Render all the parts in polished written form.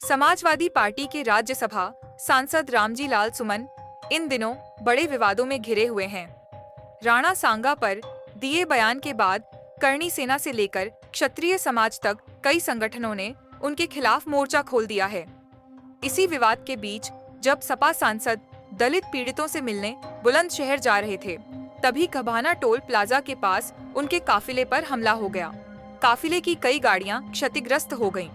Samajwadi party के राज्यसभा सांसद रामजी लाल सुमन इन दिनों बड़े विवादों में घिरे हुए हैं। राणा सांगा पर दिए बयान के बाद करणी सेना से लेकर क्षत्रिय समाज तक कई संगठनों ने उनके खिलाफ मोर्चा खोल दिया है। इसी विवाद के बीच जब सपा सांसद दलित पीड़ितों से मिलने बुलंदशहर जा रहे थे, तभी कभाना टोल प्लाजा के पास उनके काफिले पर हमला हो गया। काफिले की कई गाड़ियां क्षतिग्रस्त हो गईं।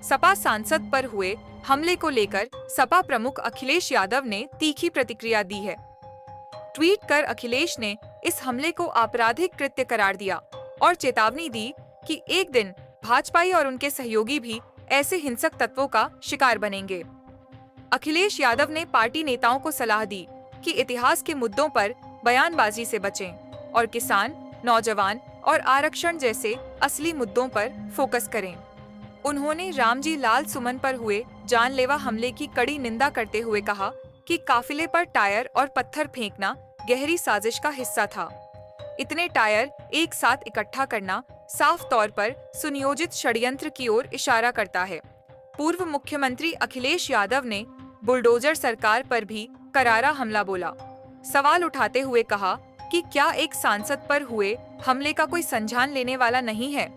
सपा सांसद पर हुए हमले को लेकर सपा प्रमुख अखिलेश यादव ने तीखी प्रतिक्रिया दी है। ट्वीट कर अखिलेश ने इस हमले को आपराधिक कृत्य करार दिया और चेतावनी दी कि एक दिन भाजपाई और उनके सहयोगी भी ऐसे हिंसक तत्वों का शिकार बनेंगे। अखिलेश यादव ने पार्टी नेताओं को सलाह दी कि इतिहास के मुद्दों पर बयानबाजी से बचें और किसान, नौजवान और आरक्षण जैसे असली मुद्दों पर फोकस करें। उन्होंने रामजी लाल सुमन पर हुए जानलेवा हमले की कड़ी निंदा करते हुए कहा कि काफिले पर टायर और पत्थर फेंकना गहरी साजिश का हिस्सा था। इतने टायर एक साथ इकट्ठा करना साफ तौर पर सुनियोजित षड्यंत्र की ओर इशारा करता है। पूर्व मुख्यमंत्री अखिलेश यादव ने बुलडोजर सरकार पर भी करारा हमला बोला। सवाल उठाते हुए कहा कि क्या एक सांसद पर हुए हमले का कोई संज्ञान लेने वाला नहीं है?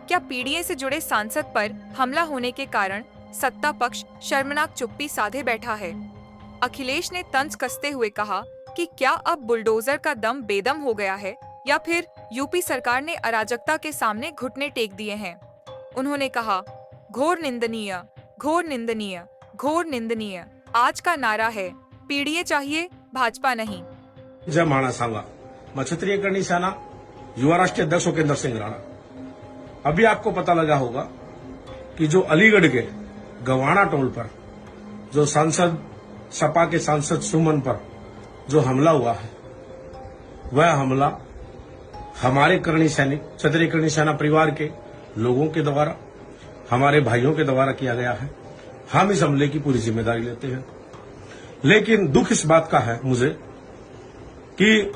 क्या पीडीए से जुड़े सांसद पर हमला होने के कारण सत्ता पक्ष शर्मनाक चुप्पी साधे बैठा है? अखिलेश ने तंज कसते हुए कहा कि क्या अब बुलडोजर का दम बेदम हो गया है या फिर यूपी सरकार ने अराजकता के सामने घुटने टेक दिए हैं। उन्होंने कहा, घोर निंदनीय, घोर निंदनीय, घोर निंदनीय। आज का नारा है, पीडीए चाहिए, भाजपा नहीं। जय माणा सांगा, मैं क्षत्रिय करणी सेना युवा राष्ट्रीय अध्यक्ष उपेंद्र सिंह राणा। अभी आपको पता लगा होगा कि जो अलीगढ़ के गवाना टोल पर जो सांसद सपा के सांसद सुमन पर जो हमला हुआ है, वह हमला हमारे करणी सैनिक क्षत्रिय करणी सेना परिवार के लोगों के द्वारा, हमारे भाइयों के द्वारा किया गया है। हम इस हमले की पूरी जिम्मेदारी लेते हैं। लेकिन दुख इस बात का है मुझे कि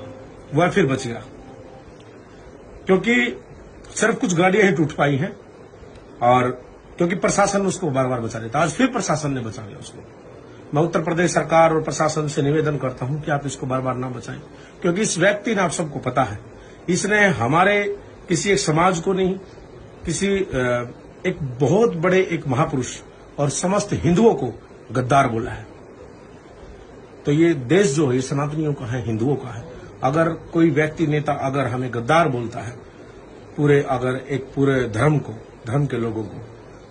वह फिर बच गया, क्योंकि सिर्फ कुछ गाड़ियां ही टूट पाई हैं और क्योंकि प्रशासन उसको बार बार बचा लेता। आज फिर प्रशासन ने बचा लिया उसको। मैं उत्तर प्रदेश सरकार और प्रशासन से निवेदन करता हूं कि आप इसको बार बार ना बचाएं, क्योंकि इस व्यक्ति ने, आप सबको पता है, इसने हमारे किसी एक समाज को नहीं, किसी एक बहुत बड़े एक महापुरुष और समस्त हिंदुओं को गद्दार बोला है। तो ये देश जो है सनातनियों का है, हिंदुओं का है। अगर कोई व्यक्ति नेता अगर हमें गद्दार बोलता है, पूरे धर्म के लोगों को,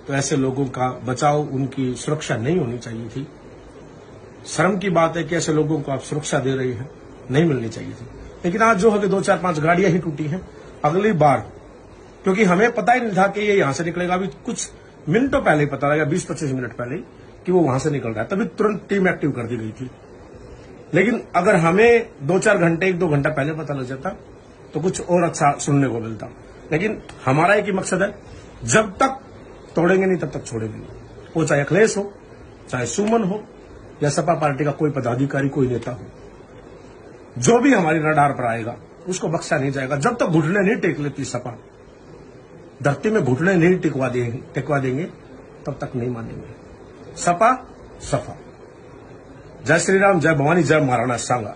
तो ऐसे लोगों का बचाव, उनकी सुरक्षा नहीं होनी चाहिए थी। शर्म की बात है कि ऐसे लोगों को आप सुरक्षा दे रही हैं, नहीं मिलनी चाहिए थी। लेकिन आज जो है कि 2-4-5 गाड़ियां ही टूटी हैं। अगली बार, क्योंकि हमें पता ही नहीं था कि ये यहां से निकलेगा, अभी कुछ मिनटों पहले ही पता लगा, 20-25 मिनट पहले ही, कि वो वहां से निकल रहा है, तभी तुरंत टीम एक्टिव कर दी गई थी। लेकिन अगर हमें 2-4 घंटे, 1-2 घंटा पहले पता लग जाता तो कुछ और अच्छा सुनने को मिलता। लेकिन हमारा एक ही मकसद है, जब तक तोड़ेंगे नहीं तब तक छोड़ेंगे नहीं। वो चाहे अखिलेश हो, चाहे सुमन हो, या सपा पार्टी का कोई पदाधिकारी, कोई नेता हो, जो भी हमारी रडार पर आएगा उसको बख्शा नहीं जाएगा। जब तक घुटने नहीं टेक लेती सपा, धरती में घुटने नहीं टिकवा देंगे, तब तक नहीं मानेंगे। सपा सफा। जय श्री राम, जय भवानी, जय महाराणा सांगा।